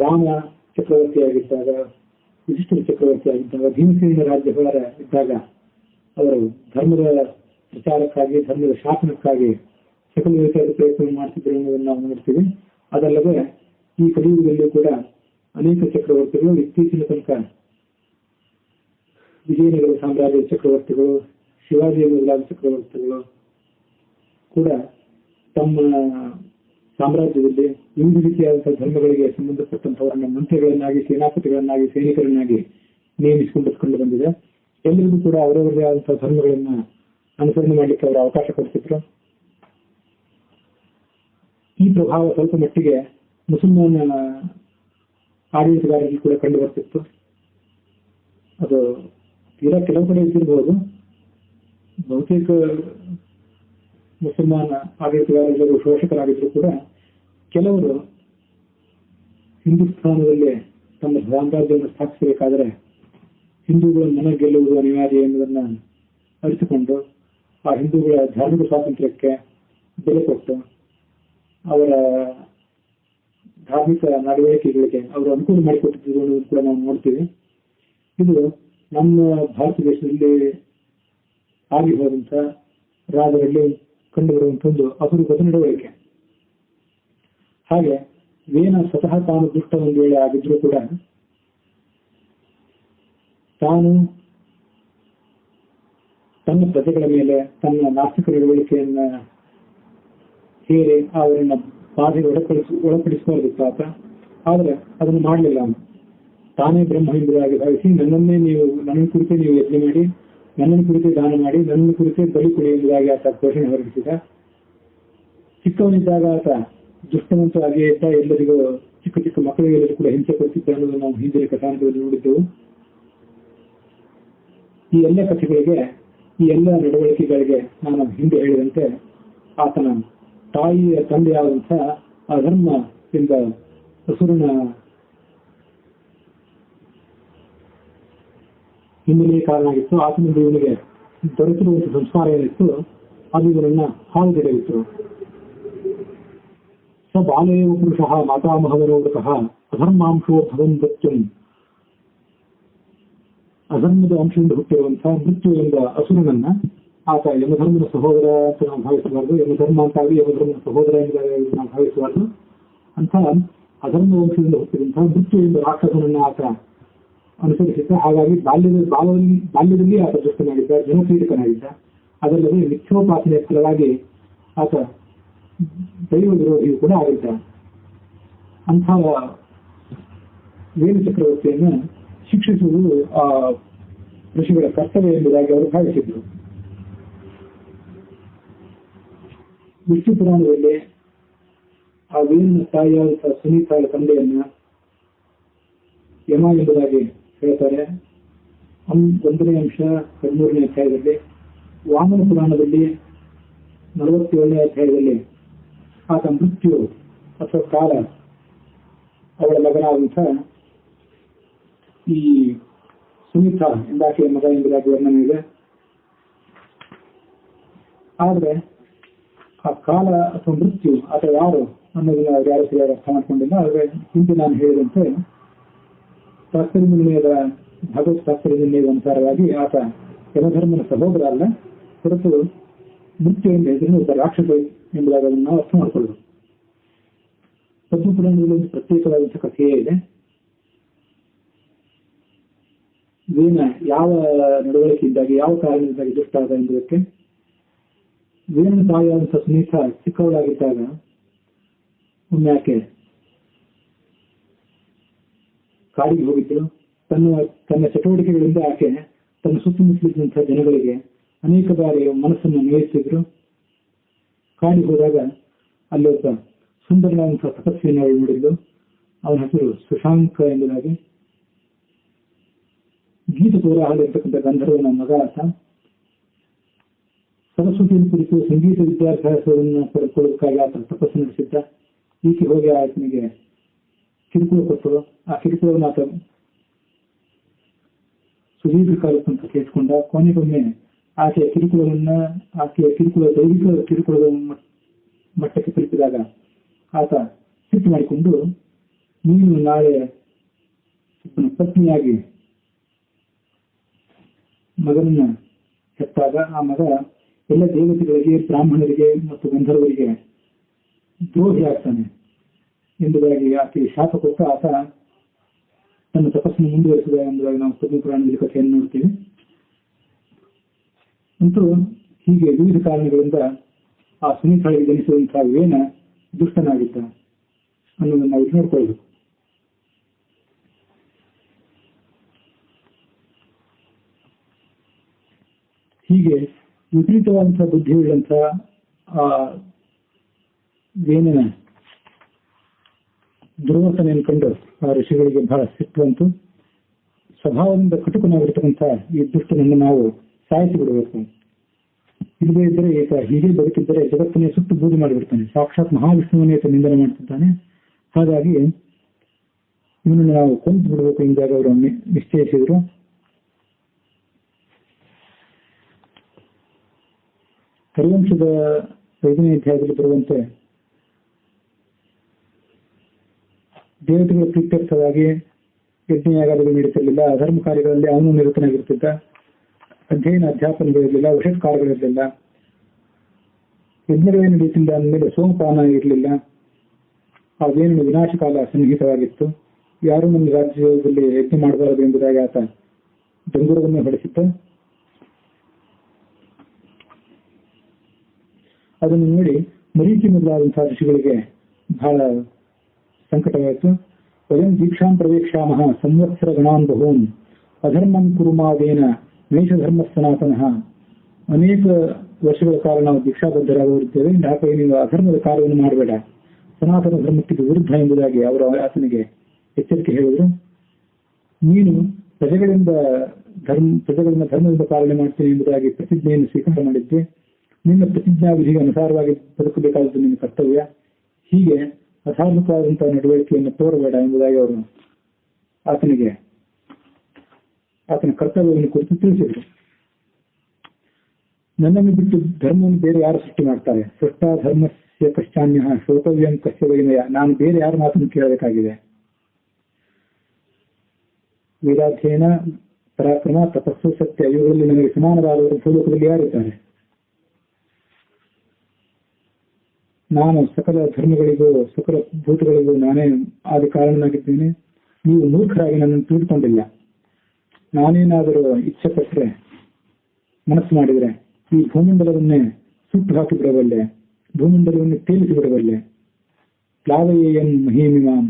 ರಾಮ ಚಕ್ರವರ್ತಿಯಾಗಿದ್ದಾಗ, ಯುಧಿಷ್ಠಿರ ಚಕ್ರವರ್ತಿಯಾಗಿದ್ದಾಗ, ಭೀಮಸೇನ ರಾಜ್ಯಭಾರ ಇದ್ದಾಗ ಅವರು ಧರ್ಮದ ಪ್ರಚಾರಕ್ಕಾಗಿ, ಧರ್ಮದ ಶಾಸನಕ್ಕಾಗಿ ಸಕಲ ರೀತಿಯಾದ ಪ್ರಯತ್ನ ಮಾಡ್ತಿದ್ರು ಅನ್ನೋದನ್ನು ನಾವು ನೋಡ್ತೀವಿ. ಅದಲ್ಲದೆ ಈ ಕಲಿಯುಗದಲ್ಲೂ ಕೂಡ ಅನೇಕ ಚಕ್ರವರ್ತಿಗಳು ಇತ್ತೀಚಿನ ತನಕ ವಿಜಯನಗರ ಸಾಮ್ರಾಜ್ಯದ ಚಕ್ರವರ್ತಿಗಳು, ಶಿವಾಜಿಯ ಮೊದಲಾದ ಚಕ್ರವರ್ತಿಗಳು ಕೂಡ ತಮ್ಮ ಸಾಮ್ರಾಜ್ಯದಲ್ಲಿ ವಿವಿಧ ರೀತಿಯಾದಂತಹ ಧರ್ಮಗಳಿಗೆ ಸಂಬಂಧಪಟ್ಟಂತವರನ್ನ ಮಂತ್ರಿಗಳನ್ನಾಗಿ, ಸೇನಾಪತಿಗಳನ್ನಾಗಿ, ಸೈನಿಕರನ್ನಾಗಿ ನೇಮಿಸಿಕೊಂಡು ಬಂದಿದೆ. ಎಲ್ಲರಿಗೂ ಕೂಡ ಅವರವರದೇ ಆದಂತಹ ಧರ್ಮಗಳನ್ನ ಅನುಸರಣೆ ಮಾಡಲಿಕ್ಕೆ ಅವರು ಅವಕಾಶ ಕೊಡ್ತಿದ್ರು. ಈ ಪ್ರಭಾವ ಸ್ವಲ್ಪ ಮಟ್ಟಿಗೆ ಮುಸಲ್ಮಾನ ಆಡಳಿತಗಾರರಲ್ಲಿ ಕೂಡ ಕಂಡು ಬರ್ತಿತ್ತು. ಅದು ತೀರಾ ಕೆಲವು ಕಡೆ ಇದ್ದಿರಬಹುದು. ಬಹುತೇಕ ಮುಸಲ್ಮಾನ ಆಡಳಿತಗಾರರು ಶೋಷಕರಾಗಿದ್ರು ಕೂಡ ಕೆಲವರು ಹಿಂದೂಸ್ಥಾನದಲ್ಲಿ ತಮ್ಮ ಸಾಮ್ರಾಜ್ಯವನ್ನು ಸ್ಥಾಪಿಸಬೇಕಾದರೆ ಹಿಂದೂಗಳ ಮನ ಗೆಲ್ಲುವುದು ಅನಿವಾರ್ಯ ಎನ್ನುವುದನ್ನ ಅರಿತುಕೊಂಡು ಆ ಹಿಂದೂಗಳ ಧಾರ್ಮಿಕ ಸ್ವಾತಂತ್ರ್ಯಕ್ಕೆ ಬೆಲೆ ಕೊಟ್ಟು ಅವರ ಧಾರ್ಮಿಕ ನಡವಳಿಕೆಗಳಿಗೆ ಅವರು ಅನುಕೂಲ ಮಾಡಿಕೊಟ್ಟಿದ್ದು ಅನ್ನೋದು ಕೂಡ ನಾವು ನೋಡ್ತೀವಿ. ಇದು ನಮ್ಮ ಭಾರತ ದೇಶದಲ್ಲಿ ಆಗಿ ಹೋದಂತ ರಾಜರಲ್ಲಿ ಕಂಡುಬರುವಂತಹ ಒಂದು ಅಪರೂಪದ ನಡವಳಿಕೆ. ಹಾಗೆ ವೇನ ಸ್ವತಃ ತಾನು ದುಷ್ಟ ಒಂದು ವೇಳೆ ಆಗಿದ್ರೂ ಕೂಡ ತಾನು ತನ್ನ ಪ್ರಜೆಗಳ ಮೇಲೆ ತನ್ನ ನಾಸ್ತಿಕ ನಡವಳಿಕೆಯನ್ನ ಹೇರಿ ಅವರನ್ನ ಬಾಧೆಗೆ ಒಳಪಡಿಸಬಾರ್ದಿತ್ತು ಆತ. ಆದರೆ ಅದನ್ನು ಮಾಡಲಿಲ್ಲ. ತಾನೇ ಬ್ರಹ್ಮ ಎಂಬುದಾಗಿ ಭಾವಿಸಿ ನನ್ನ ಕುರಿತೇ ನೀವು ಯಜ್ಞ ಮಾಡಿ, ನನ್ನನ್ನು ಕುರಿತೇ ದಾನ ಮಾಡಿ, ನನ್ನ ಕುರಿತೇ ಬಲಿ ಕೊಡಿ ಎಂಬುದಾಗಿ ಆತ ಘೋಷಣೆ ಹೊರಡಿಸಿದ. ಚಿಕ್ಕವನಿದ್ದಾಗ ಆತ ದುಷ್ಟವಂತೂ ಆಗಿಯೇ ಇದ್ದ. ಎಲ್ಲರಿಗೂ ಚಿಕ್ಕ ಚಿಕ್ಕ ಮಕ್ಕಳಿಗೆಲ್ಲರೂ ಕೂಡ ಹಿಂಸೆ ಕೊಡ್ತಿದ್ದ ಅನ್ನೋದು ನಾವು ಹಿಂದಿನ ಕಥಾಂತದಲ್ಲಿ ನೋಡಿದ್ದೆವು. ಈ ಎಲ್ಲ ಕಥೆಗಳಿಗೆ, ಈ ಎಲ್ಲ ನಡವಳಿಕೆಗಳಿಗೆ ನಾನು ಹಿಂದೆ ಹೇಳಿದಂತೆ ಆತನ ತಾಯಿಯ ತಂದೆಯಾದಂತಹ ಅಧರ್ಮ ಎಂಬ ಅಸುರನ ಹಿನ್ನೆಲೆಯ ಕಾರಣ ಆಗಿತ್ತು. ಆತನಿಂದ ಇವನಿಗೆ ದೊರೆತಿರುವಂತಹ ಸಂಸ್ಕಾರ ಏನಿತ್ತು ಅದು ಇವರನ್ನ ಹಾಳುಗೆಡವಿತ್ತು. ಸ ಬಾಲೇವ ಪುರುಷಃ ಮಾತಾಮಹವನೋವೃತಃ ಅಧರ್ಮಾಂಶೋ ಭವನ್ ಮೃತ್ಯುಂ. ಅಧರ್ಮದ ಅಂಶದಿಂದ ಹುಟ್ಟಿರುವಂತಹ ಮೃತ್ಯು ಎಂಬ ಅಸುರನನ್ನ ಆತ ಯಮಧರ್ಮನ ಸಹೋದರ ಅಂತ ನಾವು ಭಾವಿಸಬಾರ್ದು. ಯಮಧರ್ಮ ಅಂತಾಗಿ ಯಮಧರ್ಮನ ಸಹೋದರ ಎಂಬುದಾಗಿ ನಾವು ಭಾವಿಸಬಾರ್ದು. ಅಂತ ಅಧರ್ಮ ವಂಶದಿಂದ ಹುಟ್ಟಿದಂತಹ ಮೃತ್ಯು ಎಂಬ ರಾಕ್ಷಸನನ್ನ ಆತ ಅನುಸರಿಸಿದ್ದ. ಹಾಗಾಗಿ ಬಾಲ್ಯದಲ್ಲಿ ಆತ ದುಷ್ಟನಾಗಿದ್ದ, ಜನಪೀಡಿತನಾಗಿದ್ದ. ಅದಲ್ಲದೆ ಮಿಥ್ಯೋಪಾಸನೆಯ ಫಲವಾಗಿ ಆತ ದೈವ ವಿರೋಧಿಯು ಕೂಡ ಆಗಿದ್ದ. ಅಂಥ ವೇದ ಚಕ್ರವರ್ತಿಯನ್ನು ಶಿಕ್ಷಿಸುವುದು ಆ ಋಷಿಗಳ ಕರ್ತವ್ಯ ಎಂಬುದಾಗಿ ಅವರು ಭಾವಿಸಿದ್ರು. ವಿಷ್ಣು ಪುರಾಣದಲ್ಲಿ ಆ ವೇದನ ತಾಯಿಯಾದ ಸುನೀತಾಳ ತಂದೆಯನ್ನ ಯಮ ಎಂಬುದಾಗಿ ಹೇಳ್ತಾರೆ. 1ನೇ ಅಂಶ 13ನೇ ಅಧ್ಯಾಯದಲ್ಲಿ. ವಾಮನ ಪುರಾಣದಲ್ಲಿ 47ನೇ ಅಧ್ಯಾಯದಲ್ಲಿ ಆತ ಮೃತ್ಯು ಅಥವಾ ಕಾಲ ಅವಳ ಮಗನಾದಂಥ ಈ ಸುನೀತಾ ಎಂಬಾಕೆಯ ಮಗ ಎಂಬುದಾಗಿ ವರ್ಣನೆ ಇದೆ. ಆದ್ರೆ ಆ ಕಾಲ ಅಥವಾ ಮೃತ್ಯು ಅಥವಾ ಯಾರು ಅನ್ನೋದನ್ನ ಅವ್ರು ಯಾರು ಸರಿಯಾಗಿ ಅರ್ಥ ಮಾಡ್ಕೊಂಡಿಲ್ಲ. ಆದ್ರೆ ಹಿಂದೆ ನಾನು ಹೇಳಿದಂತೆ ಶಾಸ್ತ್ರೀಯ ನಿರ್ಣಯದ ಭಗವತ್ ಶಾಸ್ತ್ರೀಯ ನಿರ್ಣಯದ ಅನುಸಾರವಾಗಿ ಆತ ಯಮಧರ್ಮನ ಸಹೋದರ ಅಲ್ಲ, ಹೊರತು ಮೃತ್ಯು ಎಂದು ಹೇಳಿದ್ರೆ ಒಬ್ಬ ರಾಕ್ಷಸ ಎಂಬುದಾಗಿ ಅದನ್ನು ನಾವು ಅರ್ಥ ಮಾಡಿಕೊಳ್ಳೋದು. ಪದ್ಮಪುರಾಣದಲ್ಲಿ ಒಂದು ಪ್ರತ್ಯೇಕವಾದಂತಹ ಕಥೆಯೇ ಇದೆ. ವೇನ ಯಾವ ನಡವಳಿಕೆಯಿಂದಾಗಿ, ಯಾವ ಕಾರಣದಿಂದಾಗಿ ದುಷ್ಟ ಆದ ಎಂಬುದಕ್ಕೆ. ವೇನ ತಾಯಿಯಾದಂತಹ ಸುನೀತಾ ಚಿಕ್ಕವಳಾಗಿದ್ದಾಗ ಒಮ್ಮೆ ಆಕೆ ಕಾಡಿಗೆ ಹೋಗಿದ್ದು. ತನ್ನ ಚಟುವಟಿಕೆಗಳಿಂದ ಆಕೆ ತನ್ನ ಸುತ್ತಮುತ್ತಲಿದ್ದಂತಹ ಜನಗಳಿಗೆ ಅನೇಕ ಬಾರಿ ಮನಸ್ಸನ್ನು ನೋಯಿಸಿದ್ರು. ಕಾಡಿಗೆ ಹೋದಾಗ ಅಲ್ಲೊಬ್ಬ ಸುಂದರನಾದಂತಹ ತಪಸ್ವಿಯನ್ನು ನೋಡಿದ್ದು. ಅವನ ಹೆಸರು ಸುಶಾಂಕ ಎಂಬುದಾಗಿ. ಗೀತ ಕೋಲಾಹಲ ಇರ್ತಕ್ಕಂಥ ಗಂಧರ್ವನ ಮಗ ಆತ. ಸರಸ್ವತಿಯನ್ನು ಕುರಿತು ಸಂಗೀತ ವಿದ್ಯಾಭ್ಯಾಸವನ್ನು ಪಡೆದುಕೊಳ್ಳೋದಕ್ಕಾಗಿ ಆತ ತಪಸ್ಸು ನಡೆಸಿದ್ದ. ಈಕೆ ಹೋಗಿ ಆತನಿಗೆ ಕಿರುಕುಳ ಕೊಟ್ಟರು. ಆ ಕಿರುಕುಳವನ್ನು ಆತ ಸುದೀರ್ಘ ಕಾಲ ತನಕ ಕೇಳಿಸಿಕೊಂಡ. ಕೊನೆಗೊಮ್ಮೆ ಆಕೆಯ ಕಿರುಕುಳ ದೈವಿಕ ಕಿರುಕುಳದ ಮಟ್ಟಕ್ಕೆ ತಲುಪಿದಾಗ ಆತ ಸಿಟ್ಟು ಮಾಡಿಕೊಂಡು ನೀನು ನಾಳೆ ಪತ್ನಿಯಾಗಿ ಮಗನನ್ನ ಹೆತ್ತಾಗ ಆ ಮಗ ಎಲ್ಲ ದೇವತೆಗಳಿಗೆ, ಬ್ರಾಹ್ಮಣರಿಗೆ ಮತ್ತು ಗಂಧರ್ವರಿಗೆ ದ್ರೋಹಿ ಆಗ್ತಾನೆ ಎಂಬುದಾಗಿ ಆಕೆ ಶಾಪ ಕೊಟ್ಟು ಆತ ತನ್ನ ತಪಸ್ಸನ್ನು ಮುಂದುವರಿಸಿದ ಎಂಬುದಾಗಿ ನಾವು ಪದ್ಮ ಪುರಾಣದಲ್ಲಿ ಕಥೆಯನ್ನು ನೋಡ್ತೀವಿ. ಅಂತೂ ಹೀಗೆ ವಿವಿಧ ಕಾರಣಗಳಿಂದ ಆ ಸುನೀತಾಳಿಗೆ ಜನಿಸುವಂತಹ ವೇನ ದುಷ್ಟನಾಗಿದ್ದ ಅನ್ನೋದನ್ನು ನಾವು ನೋಡ್ಕೊಳ್ಬೇಕು. ಹೀಗೆ ವಿಪರೀತವಾದಂತಹ ಬುದ್ಧಿಯುಳ್ಳಂತಹ ಆ ವೇನಿನ ದುರ್ವರ್ತನೆಯನ್ನು ಕಂಡು ಆ ಋಷಿಗಳಿಗೆ ಬಹಳ ಸಿಟ್ಟುವಂತು. ಸ್ವಭಾವದಿಂದ ಕಟುಕನಾಗಿರ್ತಕ್ಕಂಥ ಈ ದುಷ್ಟನನ್ನು ನಾವು ಸಾಯಿಸಿ ಬಿಡಬೇಕು. ಇಲ್ಲದೇ ಇದ್ದರೆ ಈತ ಹೀಗೆ ಬದುಕಿದ್ದರೆ ಜಗತ್ತನ್ನೇ ಸುಟ್ಟು ಬೂದಿ ಮಾಡಿಬಿಡ್ತಾನೆ. ಸಾಕ್ಷಾತ್ ಮಹಾವಿಷ್ಣುವನ್ನೇ ಈತ ನಿಂದನೆ ಮಾಡ್ತಿದ್ದಾನೆ. ಹಾಗಾಗಿ ಇವನನ್ನು ನಾವು ಕೊಂದು ಬಿಡಬೇಕು ಎಂದಾಗ ಅವರು ನಿಶ್ಚಯಿಸಿದರು. ಹರಿವಂಶದ 5ನೇ ಅಧ್ಯಾಯದಲ್ಲಿ ಬರುವಂತೆ ದೇವತೆಗಳ ಪ್ರೀತ್ಯರ್ಥವಾಗಿ ಯಜ್ಞಯಾಗಾದಿಗಳು ನಡೀತಿರಲಿಲ್ಲ. ಅಧರ್ಮ ಕಾರ್ಯಗಳಲ್ಲಿ ಅವನು ನಿರತನಾಗಿರ್ತಿದ್ದ. ಅಧ್ಯಯನ ಅಧ್ಯಾಪನಗಳಿರಲಿಲ್ಲ, ವಷತ್ಕಾರಗಳಿರಲಿಲ್ಲ, ಯಜ್ಞಗಳೇ ನಡೀತಿಲ್ಲ ಅಂದಮೇಲೆ ಸೋಮಪಾನ ಇರಲಿಲ್ಲ. ಅದೇನು ವಿನಾಶಕಾಲ ಸನ್ನಿಹಿತವಾಗಿತ್ತು. ಯಾರೂ ನಮ್ಮ ರಾಜ್ಯದಲ್ಲಿ ಯಜ್ಞ ಮಾಡಬಾರದು ಎಂಬುದಾಗಿ ಆತ ಡಂಗುರವನ್ನೇ ಹೊಡೆಸಿದ್ದ. ಅದನ್ನು ನೋಡಿ ಮರೀಚಿ ಮೊದಲಾದಂತಹ ಋಷಿಗಳಿಗೆ ಬಹಳ ಸಂಕಟವಾಯಿತು. ವಯಂ ದೀಕ್ಷಾಂ ಪ್ರವೇಕ್ಷಾಮಃ ಸಂವತ್ಸರ ಗಣಾನ್ ಬಹೂನ್ ಅಧರ್ಮಂ ಕುರುಮಾವೇನ ಮೇಷಧರ್ಮ ಸನಾತನಃ. ಅನೇಕ ವರ್ಷಗಳ ಕಾಲ ನಾವು ದೀಕ್ಷಾಬದ್ಧರಾಗಿರುತ್ತೇವೆ. ಹಾಗಾಗಿ ನೀವು ಅಧರ್ಮದ ಕಾರ್ಯವನ್ನು ಮಾಡಬೇಡ, ಸನಾತನ ಧರ್ಮಕ್ಕೆ ವಿರುದ್ಧ ಎಂಬುದಾಗಿ ಅವರು ಆತನಿಗೆ ಎಚ್ಚರಿಕೆ ಹೇಳಿದರು. ನೀನು ಪ್ರಜೆಗಳಿಂದ ಧರ್ಮದಿಂದ ಪಾಲನೆ ಮಾಡ್ತೇನೆ ಎಂಬುದಾಗಿ ಪ್ರತಿಜ್ಞೆಯನ್ನು ಸ್ವೀಕಾರ ಮಾಡಿದ್ದೆ. ನಿನ್ನ ಪ್ರತಿಜ್ಞಾ ವಿಧಿಗೆ ಅನುಸಾರವಾಗಿ ಬದುಕಬೇಕಾದದ್ದು ನಿನ್ನ ಕರ್ತವ್ಯ. ಹೀಗೆ ಅಸಾಧುವಾದಂತಹ ನಡವಳಿಕೆಯನ್ನು ತೋರಬೇಡ ಎಂಬುದಾಗಿ ಅವರು ಆತನ ಕರ್ತವ್ಯವನ್ನು ಕುರಿತು ತಿಳಿಸಿದರು. ನನ್ನನ್ನು ಬಿಟ್ಟು ಧರ್ಮವನ್ನು ಬೇರೆ ಯಾರು ಸೃಷ್ಟಿ ಮಾಡ್ತಾರೆ? ಸೃಷ್ಟ ಧರ್ಮಸ್ಯ ಕಶ್ಚಾನ್ಯ ಶ್ರೋತವ್ಯಂ ಕಶ್ಯ ವೈನಯ. ನಾನು ಬೇರೆ ಯಾರ ಮಾತನ್ನು ಕೇಳಬೇಕಾಗಿದೆ? ವೇದಾಧ್ಯಯನ, ಪರಾಕ್ರಮ, ತಪಸ್ಸು, ಸತ್ಯ ಇವುಗಳಲ್ಲಿ ನನಗೆ ಸಮಾನರಾದವರು ಭೂಲೋಕದಲ್ಲಿ ಯಾರಿದ್ದಾರೆ? ನಾನು ಸಕಲ ಧರ್ಮಗಳಿಗೂ ಸಕಲ ಭೂತಗಳಿಗೂ ನಾನೇ ಆದಿ ಕಾರಣನಾಗಿದ್ದೇನೆ. ನೀವು ಮೂರ್ಖರಾಗಿ ನನ್ನನ್ನು ತಿಳಿದುಕೊಂಡಿಲ್ಲ. ನಾನೇನಾದರೂ ಇಚ್ಛೆ ಪಟ್ಟರೆ, ಮನಸ್ಸು ಮಾಡಿದರೆ ಈ ಭೂಮಂಡಲವನ್ನೇ ಸುಟ್ಟು ಹಾಕಿ ಬಿಡಬಲ್ಲೆ, ಭೂಮಂಡಲವನ್ನೇ ತೇಲಿಸಿ ಬಿಡಬಲ್ಲೆ. ಪ್ಲಾವಯೇಯಂ ಮಹೀಮಿಮಾಂ.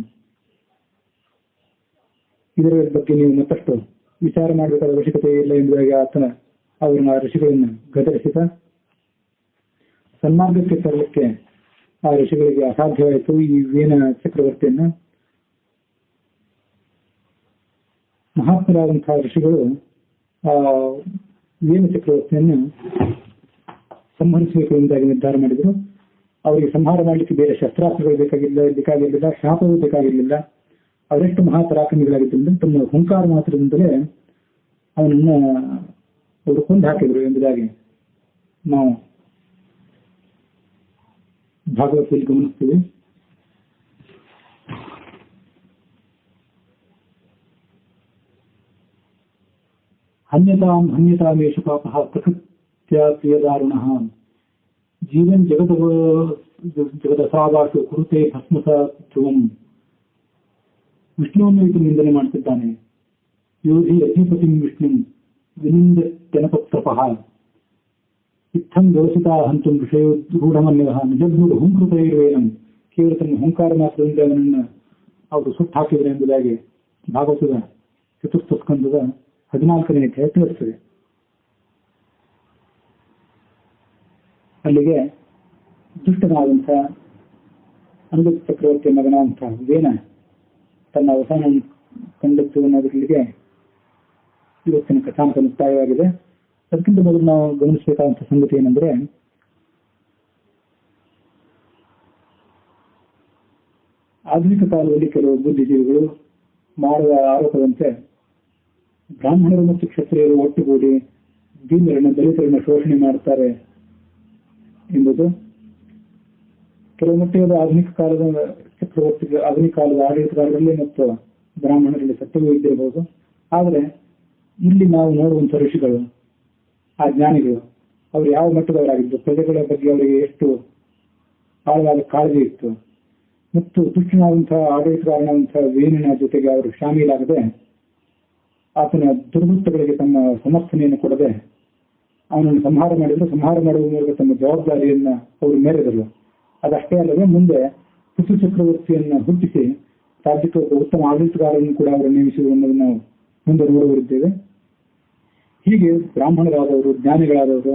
ಇದರ ಬಗ್ಗೆ ನೀವು ಮತ್ತಷ್ಟು ವಿಚಾರ ಮಾಡಬೇಕಾದ ಅವಶ್ಯಕತೆ ಇಲ್ಲ ಎಂಬುದಾಗಿ ಅವರನ್ನ ಋಷಿಗಳನ್ನು ಗದರಿಸಿದ. ಸನ್ಮಾರ್ಗಕ್ಕೆ ತರಲಿಕ್ಕೆ ಆ ಋಷಿಗಳಿಗೆ ಅಸಾಧ್ಯವಾಯಿತು ಈ ವೇನ ಚಕ್ರವರ್ತಿಯನ್ನು. ಮಹಾತ್ಮರಾದಂತಹ ಋಷಿಗಳು ಆ ವೇನ ಚಕ್ರವರ್ತಿಯನ್ನು ಸಂಹರಿಸಬೇಕು ಎಂಬುದಾಗಿ ನಿರ್ಧಾರ ಮಾಡಿದರು. ಅವರಿಗೆ ಸಂಹಾರ ಮಾಡಲಿಕ್ಕೆ ಬೇರೆ ಶಸ್ತ್ರಾಸ್ತ್ರಗಳು ಬೇಕಾಗಿರಲಿಲ್ಲ, ಶಾಪವೂ ಬೇಕಾಗಿರಲಿಲ್ಲ. ಅವರೆಷ್ಟು ಮಹಾಪರಾಕ್ರಮಿಗಳಾಗಿದ್ದರಿಂದ ತಮ್ಮ ಹುಂಕಾರ ಮಾತ್ರದಿಂದಲೇ ಅವನನ್ನು ಅವರು ಕೊಂದು ಹಾಕಿದರು ಎಂಬುದಾಗಿ ನಾವು ಭಾಗವತದಲ್ಲಿ ಗಮನಿಸ್ತೀವಿ. ಹನ್ಯತಾಮೇಷು ಪಾಪಃ ಪ್ರಕೃತ್ಯ ಪ್ರಿಯದಾರುಣಃ ಜೀವನ್ ಜಗದಸಾವಾಸು ಕುರುತೆ ಭಸ್ಮಸ ಧ್ರುವಂ. ವಿಷ್ಣುವನ್ನು ಇದು ನಿಂದನೆ ಮಾಡ್ತಿದ್ದಾನೆ. ಯೋಧಿ ಅಗ್ನಿಪತಿ ವಿಷ್ಣು ವಿನಿಂದ ಜನಪತ್ರಪಃ ಇತ್ತಂ ದೋಷಿತಾ ಹಂತು ವಿಷಯ ರೂಢಮನ್ಯ ನಿಜಭೂತ ಹುಂಕೃತ ಇರುವೇನಂ. ಕೇವಲ ತಮ್ಮ ಹುಂಕಾರ ಮಾತ್ರದಿಂದ ಅವನನ್ನು ಅವರು ಸುಟ್ಟು ಹಾಕಿದರು ಎಂಬುದಾಗಿ ಭಾಗವತದ ಚತುರ್ಥ ಸ್ಕಂದದ 14ನೇ ಅಧ್ಯಾಯ ತಿಳಿಸುತ್ತದೆ. ಅಲ್ಲಿಗೆ ದುಷ್ಟನಾದಂಥ ಅನುಗತ ಚಕ್ರವರ್ತಿಯ ಮಗನಾದಂಥ ವೇನ ತನ್ನ ಅವಸಾನ ಕಂಡದ್ದು ಅನ್ನೋದ್ರಲ್ಲಿಗೆ ಇವತ್ತಿನ ಕಥಾನಕ ಮುಕ್ತಾಯವಾಗಿದೆ. ಅದಕ್ಕಿಂತ ಮೊದಲು ನಾವು ಗಮನಿಸಬೇಕಾದಂತಹ ಸಂಗತಿ ಏನೆಂದರೆ, ಆಧುನಿಕ ಕಾಲದಲ್ಲಿ ಕೆಲವು ಬುದ್ಧಿಜೀವಿಗಳು ಮಾಡುವ ಆರೋಪದಂತೆ ಬ್ರಾಹ್ಮಣರು ಮತ್ತು ಕ್ಷತ್ರಿಯರು ಒಟ್ಟುಗೂಡಿ ದೀನರನ್ನು ದಲಿತರನ್ನು ಶೋಷಣೆ ಮಾಡುತ್ತಾರೆ ಎಂಬುದು. ಕೆಲವು ಮಟ್ಟಿಗೆ ಆಧುನಿಕ ಕಾಲದ ಚಕ್ರವರ್ತಿ, ಆಧುನಿಕ ಕಾಲದ ಆಡಳಿತಗಾರರಲ್ಲಿ ಮತ್ತು ಬ್ರಾಹ್ಮಣರಲ್ಲಿ ಸತ್ಯವೂ ಇದ್ದಿರಬಹುದು. ಆದರೆ ಇಲ್ಲಿ ನಾವು ನೋಡುವಂಥ ಋಷಿಗಳು, ಆ ಜ್ಞಾನಿಗಳು, ಅವರು ಯಾವ ಮಟ್ಟದವರಾಗಿದ್ದು, ಪ್ರಜೆಗಳ ಬಗ್ಗೆ ಅವರಿಗೆ ಎಷ್ಟು ಆಳವಾದ ಕಾಳಜಿ ಇತ್ತು, ಮತ್ತು ದುಷ್ಟನಾದಂತಹ ಆಡಳಿತಗಾರನಾದಂತಹ ವೇಣಿನ ಜೊತೆಗೆ ಅವರು ಶಾಮೀಲಾಗದೆ ಆತನ ದುರ್ವೃತ್ತಗಳಿಗೆ ತಮ್ಮ ಸಮರ್ಥನೆಯನ್ನು ಕೊಡದೆ ಅವನನ್ನು ಸಂಹಾರ ಮಾಡಿದ್ರು. ಸಂಹಾರ ಮಾಡುವ ಮೂಲಕ ತಮ್ಮ ಜವಾಬ್ದಾರಿಯನ್ನ ಅವರು ಮೇರೆದರು. ಅದಷ್ಟೇ ಅಲ್ಲದೆ ಮುಂದೆ ಕುಸು ಚಕ್ರವರ್ತಿಯನ್ನ ಹುಟ್ಟಿಸಿ ರಾಜ್ಯಕ್ಕೆ ಒಬ್ಬ ಉತ್ತಮ ಆಡಳಿತಗಾರರನ್ನು ಕೂಡ ಅವರು ನೇಮಿಸಿದರು ಅನ್ನೋದನ್ನು ನಾವು ಮುಂದೆ ನೋಡುವರಿದ್ದೇವೆ. ಹೀಗೆ ಬ್ರಾಹ್ಮಣರಾದವರು, ಜ್ಞಾನಿಗಳಾದವರು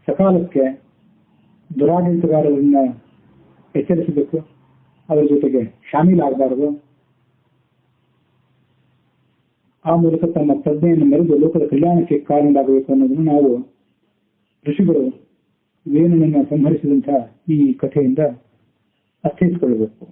ಸಕಾಲಕ್ಕೆ ದುರಾಡಳಿತಗಾರರನ್ನ ಎಚ್ಚರಿಸಬೇಕು, ಅದರ ಜೊತೆಗೆ ಶಾಮೀಲಾಗಬಾರದು. ಆ ಮೂಲಕ ತಮ್ಮ ಪ್ರಜ್ಞೆಯನ್ನು ಮೆರೆದು ಲೋಕದ ಕಲ್ಯಾಣಕ್ಕೆ ಕಾರಣವಾಗಬೇಕು ಅನ್ನೋದನ್ನು ನಾವು ಋಷಿಗಳು ವೇಣನನ್ನು ಸಂಹರಿಸಿದಂತಹ ಈ ಕಥೆಯಿಂದ ಅರ್ಥೈಸಿಕೊಳ್ಳಬೇಕು.